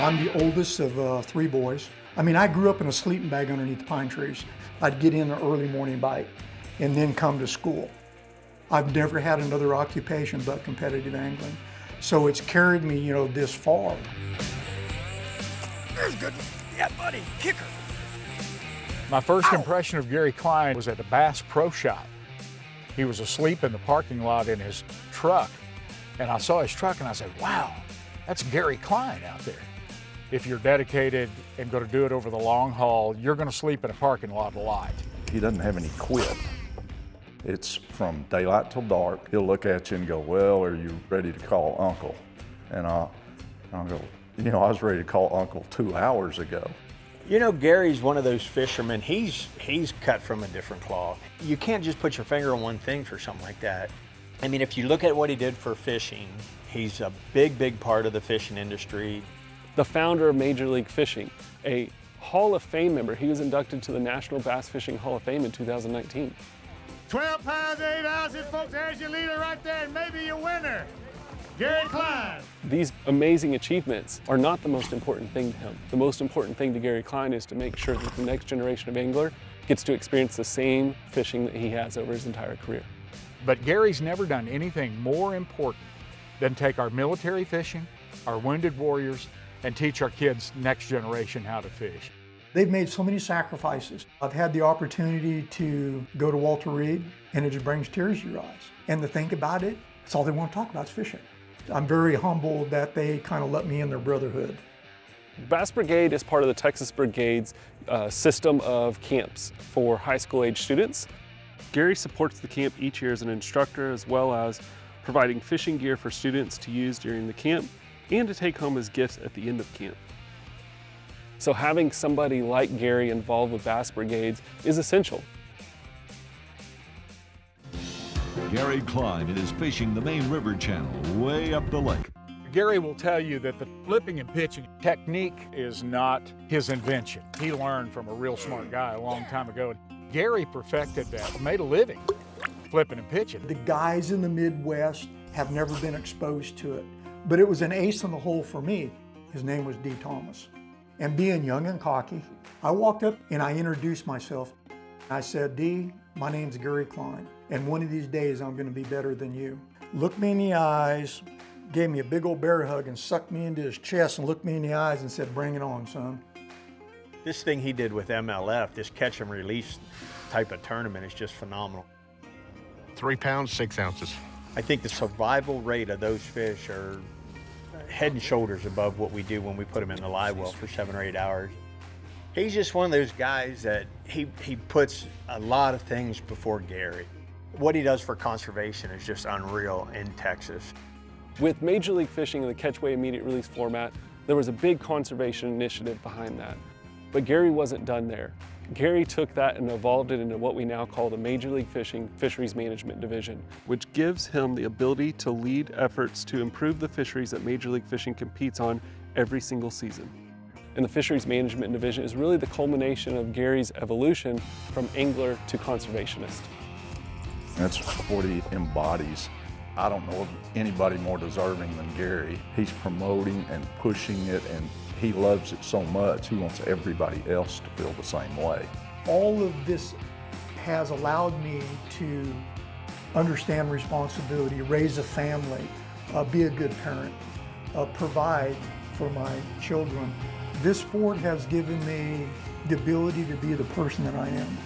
I'm the oldest of 3 boys. I mean, I grew up in a sleeping bag underneath the pine trees. I'd get in an early morning bite and then come to school. I've never had another occupation but competitive angling. So it's carried me, you know, this far. There's good. Yeah, buddy, kicker. My first impression of Gary Klein was at the Bass Pro Shop. He was asleep in the parking lot in his truck, and I saw his truck and I said, wow, that's Gary Klein out there. If you're dedicated and going to do it over the long haul, you're going to sleep in a parking lot a lot. He doesn't have any quit. It's from daylight till dark. He'll look at you and go, well, are you ready to call Uncle? And I'll go, you know, I was ready to call Uncle 2 hours ago. You know, Gary's one of those fishermen, he's cut from a different cloth. You can't just put your finger on one thing for something like that. I mean, if you look at what he did for fishing, he's a big part of the fishing industry. The founder of Major League Fishing, a Hall of Fame member. He was inducted to the National Bass Fishing Hall of Fame in 2019. 12 pounds, 8 ounces, folks. There's your leader right there, and maybe your winner, Gary Klein. These amazing achievements are not the most important thing to him. The most important thing to Gary Klein is to make sure that the next generation of angler gets to experience the same fishing that he has over his entire career. But Gary's never done anything more important than take our military fishing, our wounded warriors, and teach our kids next generation how to fish. They've made so many sacrifices. I've had the opportunity to go to Walter Reed, and it just brings tears to your eyes. And to think about it, it's all they want to talk about is fishing. I'm very humbled that they kind of let me in their brotherhood. Bass Brigade is part of the Texas Brigades system of camps for high school age students. Gary supports the camp each year as an instructor, as well as providing fishing gear for students to use during the camp and to take home as gifts at the end of camp. So having somebody like Gary involved with Bass Brigades is essential. Gary Klein is fishing the main river channel way up the lake. Gary will tell you that the flipping and pitching technique is not his invention. He learned from a real smart guy a long time ago. Gary perfected that, made a living flipping and pitching. The guys in the Midwest have never been exposed to it, but it was an ace in the hole for me. His name was D. Thomas. And being young and cocky, I walked up and I introduced myself. I said, D, my name's Gary Klein, and one of these days I'm gonna be better than you. Looked me in the eyes, gave me a big old bear hug and sucked me into his chest and looked me in the eyes and said, bring it on, son. This thing he did with MLF, this catch and release type of tournament, is just phenomenal. 3 pounds, 6 ounces. I think the survival rate of those fish are head and shoulders above what we do when we put them in the live well for 7 or 8 hours. He's just one of those guys that he puts a lot of things before Gary. What he does for conservation is just unreal in Texas. With Major League Fishing and the catch-weigh immediate release format, there was a big conservation initiative behind that. But Gary wasn't done there. Gary took that and evolved it into what we now call the Major League Fishing Fisheries Management Division, which gives him the ability to lead efforts to improve the fisheries that Major League Fishing competes on every single season. And the Fisheries Management Division is really the culmination of Gary's evolution from angler to conservationist. That's what he embodies. I don't know of anybody more deserving than Gary. He's promoting and pushing it, and he loves it so much, he wants everybody else to feel the same way. All of this has allowed me to understand responsibility, raise a family, be a good parent, provide for my children. This sport has given me the ability to be the person that I am.